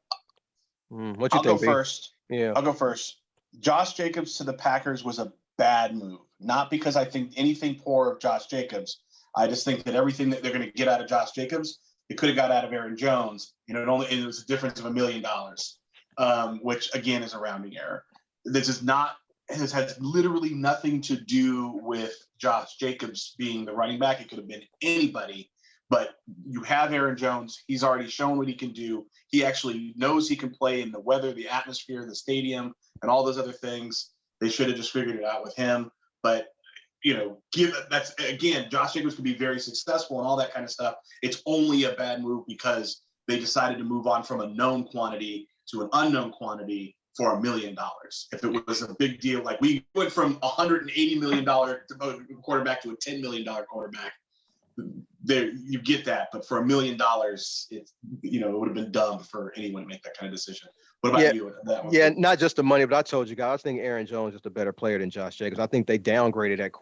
What you I'll think, go first. Yeah, I'll go first. Josh Jacobs to the Packers was a bad move. Not because I think anything poor of Josh Jacobs. I just think that everything that they're going to get out of Josh Jacobs, they could have got out of Aaron Jones. It was a difference of $1 million, which again is a rounding error. This has literally nothing to do with Josh Jacobs being the running back. It could have been anybody, but you have Aaron Jones. He's already shown what he can do. He actually knows he can play in the weather, the atmosphere, the stadium, and all those other things. They should have just figured it out with him. But Josh Jacobs could be very successful and all that kind of stuff. It's only a bad move because they decided to move on from a known quantity to an unknown quantity for $1 million. If it was a big deal, like we went from $180 million quarterback to a $10 million quarterback, there you get that. But for $1 million, it would have been dumb for anyone to make that kind of decision. What about you? Not just the money, but I told you guys, I think Aaron Jones is a better player than Josh Jacobs. I think they downgraded at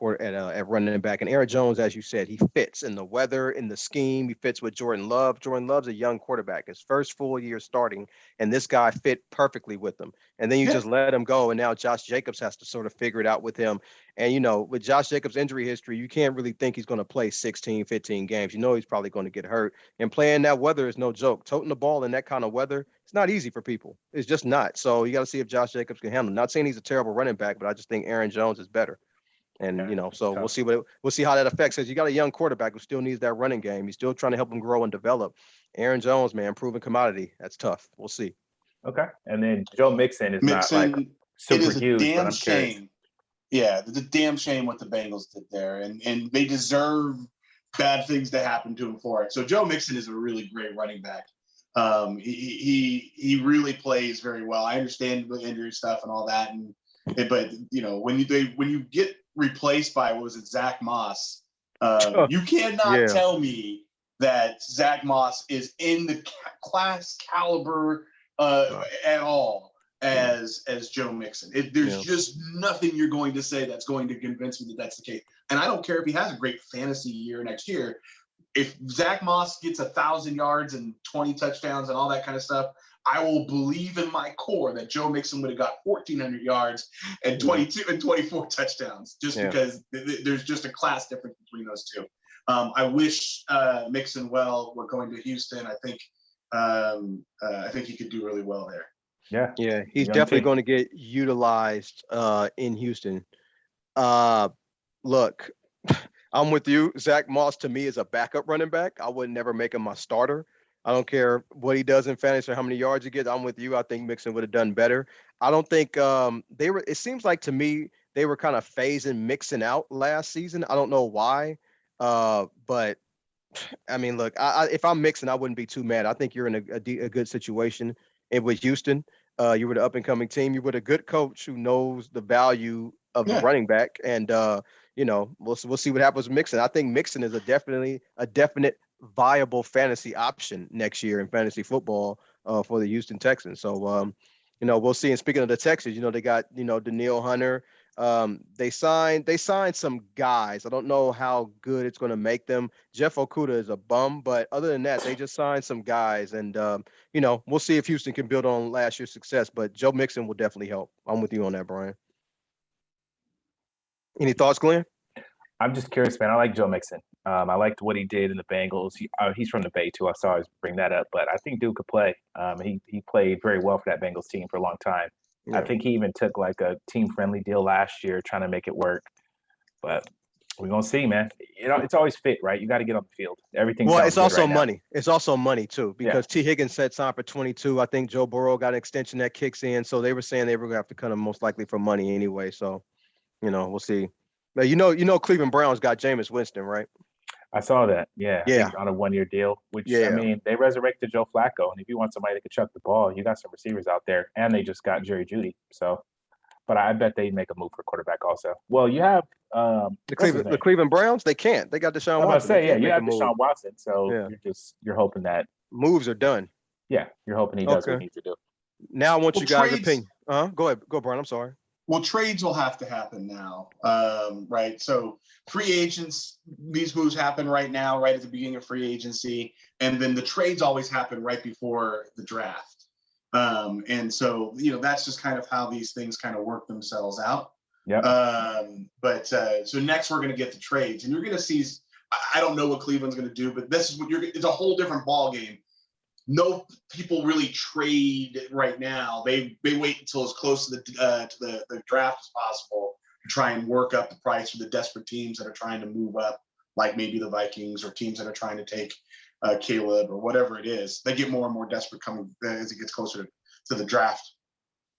running back, and Aaron Jones, as you said, he fits in the weather, in the scheme. He fits with Jordan Love. Jordan Love's a young quarterback, his first full year starting, and this guy fit perfectly with them. And then you just let him go, and now Josh Jacobs has to sort of figure it out with him. And with Josh Jacobs' injury history, you can't really think he's going to play 16, 15 games. He's probably going to get hurt. And playing that weather is no joke. Toting the ball in that kind of weather, it's not easy for people. It's just not. So you got to see if Josh Jacobs can handle it. Not saying he's a terrible running back, but I just think Aaron Jones is better. And so we'll see how that affects. Because you got a young quarterback who still needs that running game. He's still trying to help him grow and develop. Aaron Jones, man, proven commodity. That's tough. We'll see. Okay, and then Joe Mixon is not like super huge, but I'm curious. Shame. Yeah, it's a damn shame what the Bengals did there, and they deserve bad things to happen to him for it. So Joe Mixon is a really great running back. He really plays very well. I understand the injury stuff and all that, but when you get replaced by Zach Moss, you cannot tell me that Zach Moss is in the class caliber at all as Joe Mixon. There's just nothing you're going to say that's going to convince me that that's the case. And I don't care if he has a great fantasy year next year. If Zach Moss gets 1,000 yards and 20 touchdowns and all that kind of stuff, I will believe in my core that Joe Mixon would have got 1,400 yards and 22 and 24 touchdowns, because there's just a class difference between those two. I wish Mixon well. We're going to Houston. I think he could do really well there. Yeah, he's definitely going to get utilized in Houston. Look, I'm with you. Zach Moss to me is a backup running back. I would never make him my starter. I don't care what he does in fantasy or how many yards he gets. I'm with you. I think Mixon would have done better. I don't think they were. It seems like to me they were kind of phasing Mixon out last season. I don't know why, but I mean, look, if I'm Mixon, I wouldn't be too mad. I think you're in a good situation with Houston. You were the up and coming team. You were a good coach who knows the value of the Yeah. running back, and we'll see what happens with Mixon. I think Mixon is definite viable fantasy option next year in fantasy football for the Houston Texans. So we'll see. And speaking of the Texans, they got Daniil Hunter. They signed some guys. I don't know how good it's going to make them. Jeff Okuda is a bum, but other than that, they just signed some guys, and we'll see if Houston can build on last year's success. But Joe Mixon will definitely help. I'm with you on that, Brian. Any thoughts, Glenn? I'm just curious, man. I like Joe Mixon. I liked what he did in the Bengals. He's from the Bay too. I saw us bring that up, but I think Duke could play. He played very well for that Bengals team for a long time. Yeah. I think he even took like a team-friendly deal last year, trying to make it work. But we're gonna see, man. It's always fit, right? You got to get on the field. Everything. Well, it's also right money. Now. It's also money too, because T. Higgins said sign for 22. I think Joe Burrow got an extension that kicks in, so they were saying they were gonna have to cut him most likely for money anyway. So, we'll see. But Cleveland Browns got Jameis Winston, right? I saw that. Yeah. Yeah. On a 1-year deal, which I mean, they resurrected Joe Flacco, and if you want somebody that could chuck the ball, you got some receivers out there, and they just got Jerry Jeudy. So, but I bet they'd make a move for quarterback also. Well, you have the Cleveland Browns. They can't. They got Deshaun Watson. I was say, you have Deshaun Watson, so you're hoping that moves are done. Yeah, you're hoping he does what he needs to do. Now I want you guys' opinion. Go ahead, Brian. I'm sorry. Well, trades will have to happen now, right? So free agents, these moves happen right now, right at the beginning of free agency. And then the trades always happen right before the draft. And so, that's just kind of how these things kind of work themselves out. Yeah. So next we're going to get the trades, and you're going to see, I don't know what Cleveland's going to do, but this is it's a whole different ball game. No people really trade right now. They wait until as close to the draft as possible to try and work up the price for the desperate teams that are trying to move up, like maybe the Vikings or teams that are trying to take Caleb or whatever it is. They get more and more desperate coming as it gets closer to the draft,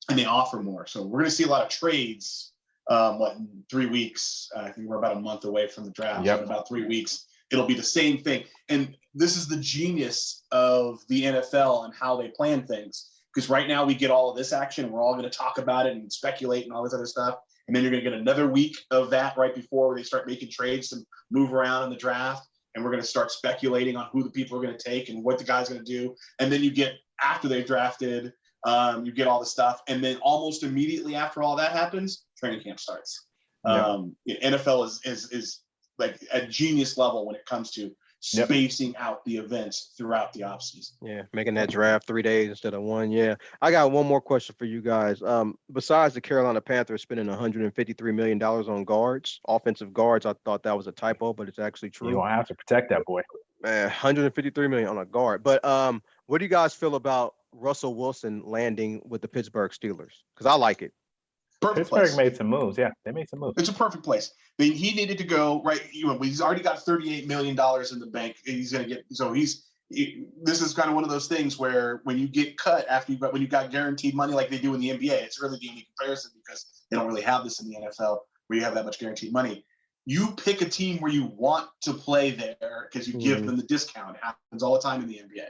and they offer more. So we're going to see a lot of trades. In 3 weeks? I think we're about a month away from the draft. Yep. So in about 3 weeks, it'll be the same thing. And this is the genius of the NFL and how they plan things. Because right now we get all of this action. We're all going to talk about it and speculate and all this other stuff. And then you're going to get another week of that right before they start making trades to move around in the draft. And we're going to start speculating on who the people are going to take and what the guy's going to do. And then you get, after they've drafted, you get all the stuff. And then almost immediately after all that happens, training camp starts. NFL is like at genius level when it comes to spacing out the events throughout the offseason. Yeah, making that draft 3 days instead of one. Yeah. I got one more question for you guys. Besides the Carolina Panthers spending $153 million on guards, offensive guards, I thought that was a typo, but it's actually true. You're going to have to protect that boy. Man, $153 million on a guard. But what do you guys feel about Russell Wilson landing with the Pittsburgh Steelers? Because I like it. Perfect Pittsburgh place. made some moves. Yeah, they made some moves. It's a perfect place. I mean, he needed to go right. He's already got $38 million in the bank. He's going to get. So this is kind of one of those things where when you get cut when you got guaranteed money like they do in the NBA, it's really the only comparison because they don't really have this in the NFL where you have that much guaranteed money. You pick a team where you want to play there because you give them the discount. It happens all the time in the NBA.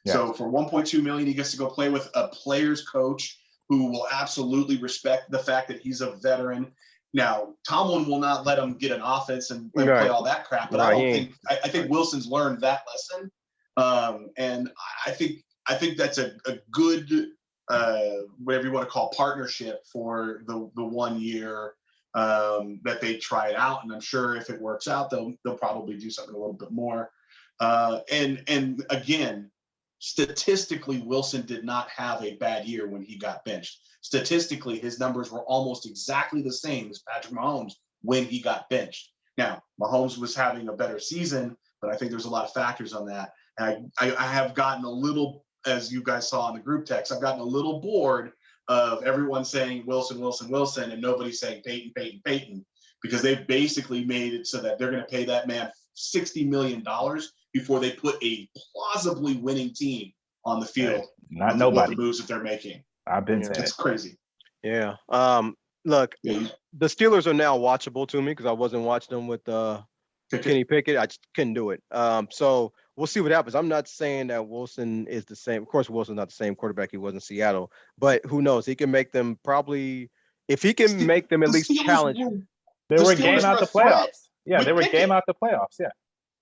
Yeah. So for $1.2 million, he gets to go play with a player's coach who will absolutely respect the fact that he's a veteran. Now, Tomlin will not let him get an offense and play all that crap, but I think Wilson's learned that lesson. And I think that's a good whatever you want to call partnership for the 1 year that they try it out. And I'm sure if it works out, they'll probably do something a little bit more. And again, statistically, Wilson did not have a bad year when he got benched. Statistically, his numbers were almost exactly the same as Patrick Mahomes when he got benched. Now, Mahomes was having a better season, but I think there's a lot of factors on that. And I have gotten a little, as you guys saw in the group text, I've gotten a little bored of everyone saying Wilson, Wilson, Wilson, and nobody saying Peyton, Peyton, Peyton. because they've basically made it so that they're going to pay that man $60 million before they put a plausibly winning team on the field. Hey, not with nobody. the moves that they're making. I've been saying It's it. crazy. Yeah. Look, the Steelers are now watchable to me because I wasn't watching them with Kenny Pickett. I just couldn't do it. So we'll see what happens. I'm not saying that Wilson is the same. Of course, Wilson's not the same quarterback he was in Seattle, but who knows? He can make them probably, if he can make them at least challenge. They were a game out the playoffs. Yeah, they were a game out the playoffs. Yeah.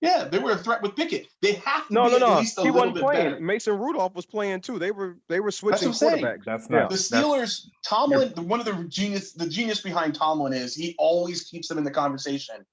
Yeah, they were a threat with Pickett. They have to No. at least a he little wasn't bit playing. better. Mason Rudolph was playing too. They were switching That's what I'm quarterbacks. That's not the Steelers. Tomlin, one of the genius behind Tomlin is he always keeps them in the conversation.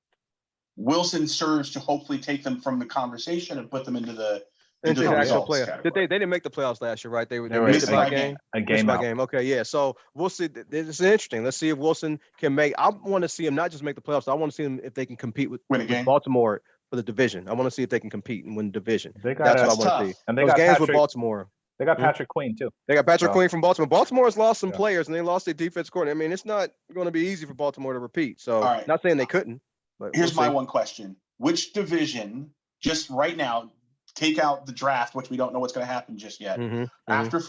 Wilson serves to hopefully take them from the conversation and put them into the actual playoffs. They didn't make the playoffs last year, right? They missed it by a game. A game by out. game. Okay, yeah. So we'll see. It's interesting. Let's see if Wilson can make. I want to see him not just make the playoffs. I want to see them if they can compete with Baltimore for the division. I want to see if they can compete and win the division. That's what I want to see. And they Those got games with Baltimore. They got Patrick Queen too. They got Patrick Queen from Baltimore. Baltimore has lost some players and they lost their defense coordinator. I mean, it's not going to be easy for Baltimore to repeat. So not saying they couldn't. But here's my one question. Which division, just right now, take out the draft, which we don't know what's going to happen just yet. After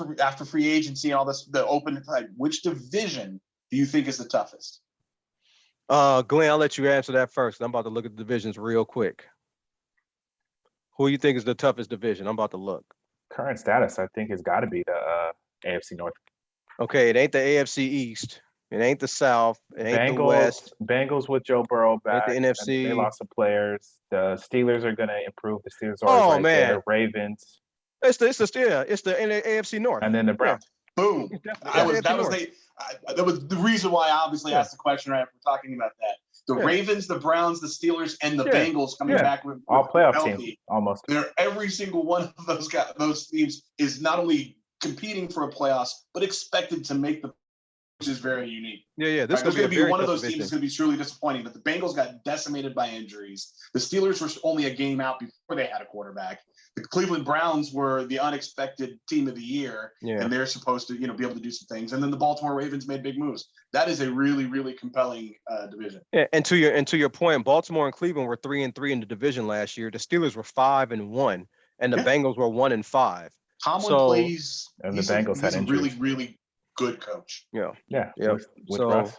free agency and all this, the open type, which division do you think is the toughest? Glenn, I'll let you answer that first. I'm about to look at the divisions real quick. Who do you think is the toughest division? I'm about to look. Current status, I think, has got to be the AFC North. Okay, it ain't the AFC East. It ain't the South. It ain't the West. Bengals with Joe Burrow back. Ain't the NFC. They lost some players. The Steelers are going to improve. The Steelers are there. Ravens. It's the AFC North. And then the Browns. Yeah. Boom. That was the reason why I obviously asked the question right after talking about that. The Ravens, the Browns, the Steelers, and the Bengals coming back with all playoff healthy teams almost. Every single one of those teams is not only competing for a playoffs, but expected to make the, which is very unique. Yeah. There's going to be one of those teams that's going to be truly disappointing. But the Bengals got decimated by injuries. The Steelers were only a game out before they had a quarterback. The Cleveland Browns were the unexpected team of the year, and they're supposed to, be able to do some things. And then the Baltimore Ravens made big moves. That is a really, really compelling division. Yeah, and to your point, Baltimore and Cleveland were 3-3 in the division last year. The Steelers were 5-1, and the Bengals were 1-5. Tomlin plays, and the Bengals had injuries. Really, really good coach. Yeah. With Russ.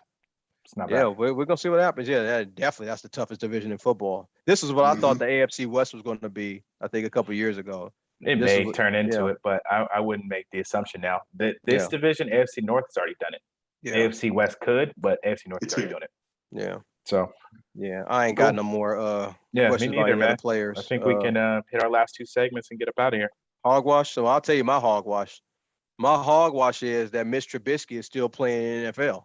It's not bad. Yeah, we're gonna see what happens. Yeah, definitely that's the toughest division in football. This is what I thought the AFC West was going to be. I think a couple years ago. It may turn into it, but I wouldn't make the assumption now. This division, AFC North, has already done it. Yeah. AFC West could, but AFC North is already doing it. Yeah. So. Yeah, I ain't got no more questions me neither, on man. Players. I think we can hit our last two segments and get up out of here. Hogwash. So I'll tell you my hogwash. My hogwash is that Mitch Trubisky is still playing in the NFL.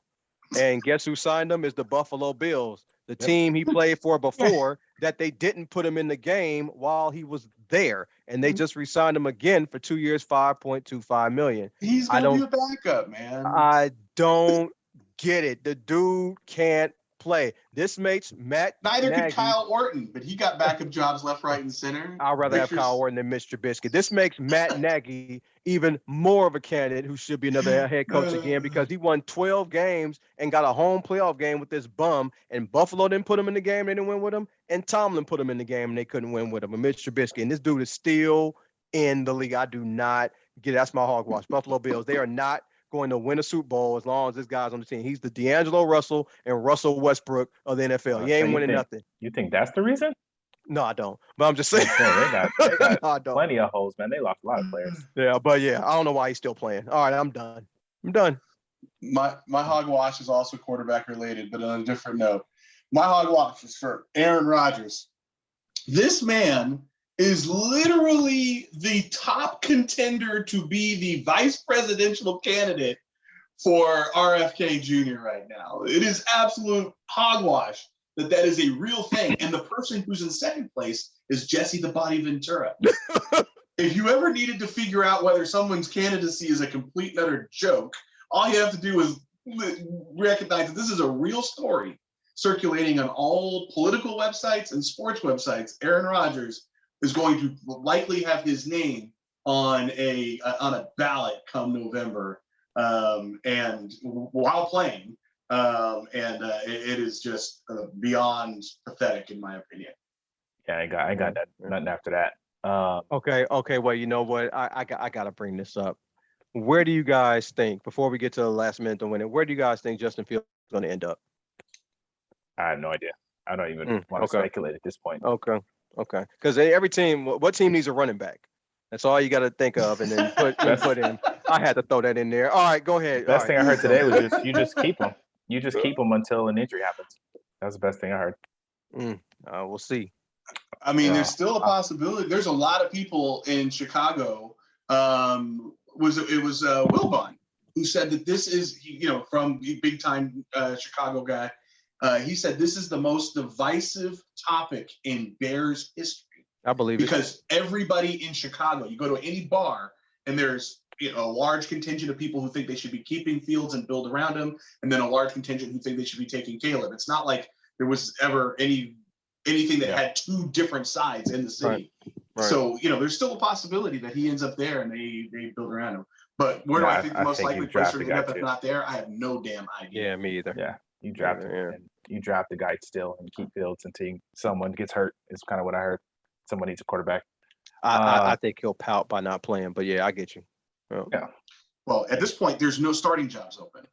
And guess who signed him is the Buffalo Bills, the team he played for before that they didn't put him in the game while he was there. And they just re-signed him again for 2 years, $5.25 million. He's going to be a backup, man. I don't get it. The dude can't play. This makes Matt Neither Nagy, could Kyle Orton, but he got backup jobs left, right, and center. I'd rather have Kyle Orton than Mitch Trubisky. This makes Matt Nagy even more of a candidate who should be another head coach again because he won 12 games and got a home playoff game with this bum. And Buffalo didn't put him in the game. They didn't win with him. And Tomlin put him in the game and they couldn't win with him. And Mitch Trubisky. And this dude is still in the league. I do not get it. That's my hogwash. Buffalo Bills. They are not going to win a Super Bowl as long as this guy's on the team. He's the D'Angelo Russell and Russell Westbrook of the NFL. He ain't winning nothing. You think that's the reason? No, I don't. But I'm just saying. They got plenty of holes, man. They lost a lot of players. Yeah, but I don't know why he's still playing. All right, I'm done. My hogwash is also quarterback related, but on a different note. My hogwash is for Aaron Rodgers. This man is literally the top contender to be the vice presidential candidate for RFK Jr. right now. It is absolute hogwash that is a real thing. And the person who's in second place is Jesse the Body Ventura. If you ever needed to figure out whether someone's candidacy is a complete and utter joke, all you have to do is recognize that this is a real story circulating on all political websites and sports websites. Aaron Rodgers is going to likely have his name on a ballot come November, and while playing, It is just beyond pathetic in my opinion. Yeah, I got that. Nothing after that. Okay. Well, you know what? I gotta bring this up. Where do you guys think, before we get to the last minute to win it, where do you guys think Justin Fields is going to end up? I have no idea. I don't even want to speculate at this point. Okay. Because every team, what team needs a running back? That's all you got to think of, and then put in. I had to throw that in there. All right, go ahead. Best thing I heard today was you just keep them. You just keep them until an injury happens. That was the best thing I heard. We'll see. I mean, there's still a possibility. There's a lot of people in Chicago. It was Wilbon who said that this is, from the big time Chicago guy. He said this is the most divisive topic in Bears history. I believe because everybody in Chicago, you go to any bar and there's a large contingent of people who think they should be keeping Fields and build around him, and then a large contingent who think they should be taking Caleb. It's not like there was ever anything that had two different sides in the city. Right. So, there's still a possibility that he ends up there and they build around him. But where do I think the most likely place for him to end up if not there? I have no damn idea. Yeah, me either. Yeah, you draft him and you draft the guy still and keep Fields until someone gets hurt is kind of what I heard. Someone needs a quarterback. I think he'll pout by not playing, but yeah, I get you. Yeah. Well, at this point, there's no starting jobs open.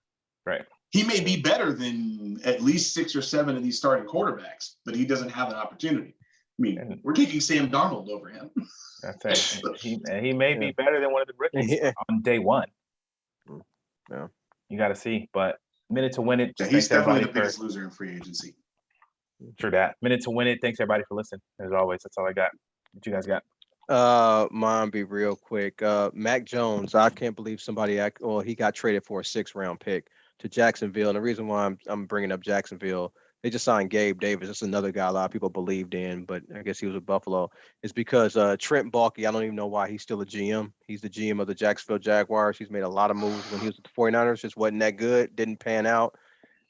Right. He may be better than at least 6 or 7 of these starting quarterbacks, but he doesn't have an opportunity. I mean, we're taking Sam Darnold over him. That's it. He may be better than one of the rookies on day one. Yeah. You got to see, but minute to win it. He's definitely the biggest loser in free agency. True that. Minute to win it. Thanks everybody for listening. As always, that's all I got. What you guys got? Mine be real quick. Mac Jones. I can't believe he got traded for a 6th-round pick to Jacksonville. And the reason why I'm bringing up Jacksonville, they just signed Gabe Davis. That's another guy a lot of people believed in, but I guess he was with Buffalo. It's because Trent Baalke, I don't even know why he's still a GM. He's the GM of the Jacksonville Jaguars. He's made a lot of moves when he was with the 49ers. Just wasn't that good. Didn't pan out.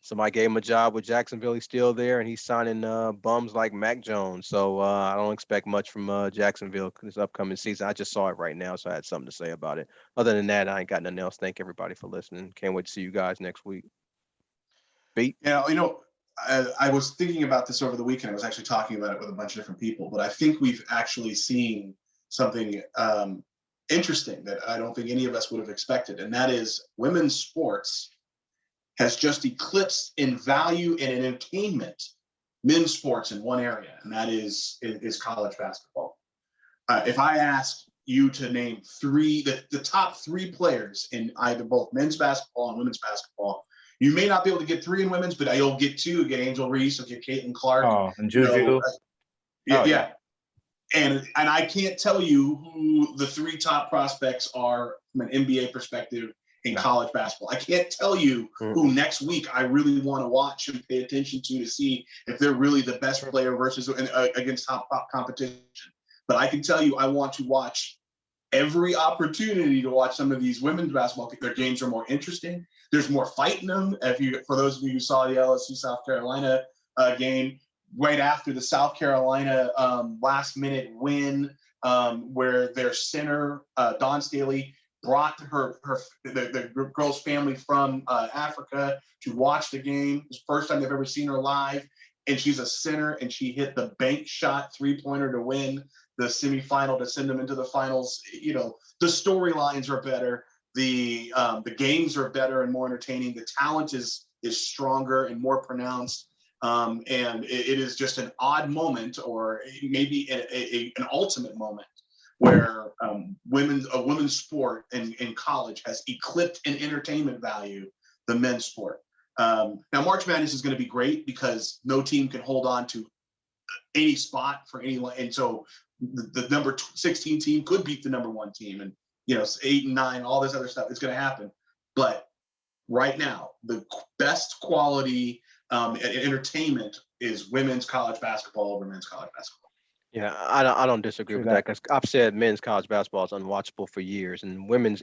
Somebody gave him a job with Jacksonville. He's still there, and he's signing bums like Mac Jones. So I don't expect much from Jacksonville this upcoming season. I just saw it right now, so I had something to say about it. Other than that, I ain't got nothing else. Thank everybody for listening. Can't wait to see you guys next week. Beat. Yeah, I was thinking about this over the weekend. I was actually talking about it with a bunch of different people, but I think we've actually seen something interesting that I don't think any of us would have expected, and that is women's sports has just eclipsed in value and in entertainment men's sports in one area, and that is college basketball. If I ask you to name the top 3 players in either both men's basketball and women's basketball, you may not be able to get 3 in women's, but you'll get 2. You'll get Angel Reese, you'll get Caitlin Clark. Oh, and Juju. Yeah. And I can't tell you who the 3 top prospects are from an NBA perspective in college basketball. I can't tell you who next week I really want to watch and pay attention to see if they're really the best player versus against top competition. But I can tell you I want to watch every opportunity to watch some of these women's basketball. Their games are more interesting. There's more fight in them. For those of you who saw the LSU South Carolina game, right after the South Carolina last-minute win, where their center, Dawn Staley, brought the girl's family from Africa to watch the game. It was the first time they've ever seen her live. And she's a center, and she hit the bank shot 3-pointer to win the semifinal to send them into the finals. The storylines are better. The games are better and more entertaining. The talent is stronger and more pronounced. And it is just an odd moment, or maybe an ultimate moment, where women's sport in college has eclipsed in entertainment value the men's sport. Now, March Madness is going to be great because no team can hold on to any spot for anyone, and so the number 16 team could beat the number 1 team, and 8 and 9, all this other stuff is going to happen. But right now, the best quality entertainment is women's college basketball over men's college basketball. Yeah, I don't disagree with that, because I've said men's college basketball is unwatchable for years, and women's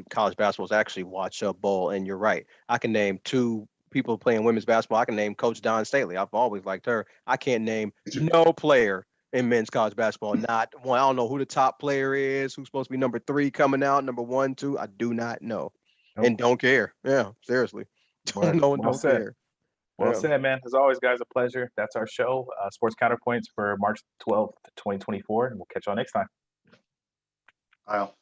college basketball is actually watchable. And you're right. I can name 2 people playing women's basketball. I can name Coach Dawn Staley. I've always liked her. I can't name no player in men's college basketball. Not one. I don't know who the top player is, who's supposed to be number 3 coming out, number 1, 2. I do not know, and don't care. Yeah, seriously. Word. No one Well don't said. care. Well Yeah. said, man. As always, guys, a pleasure. That's our show, Sports Counterpoints for March 12th, 2024. And we'll catch y'all next time. Kyle.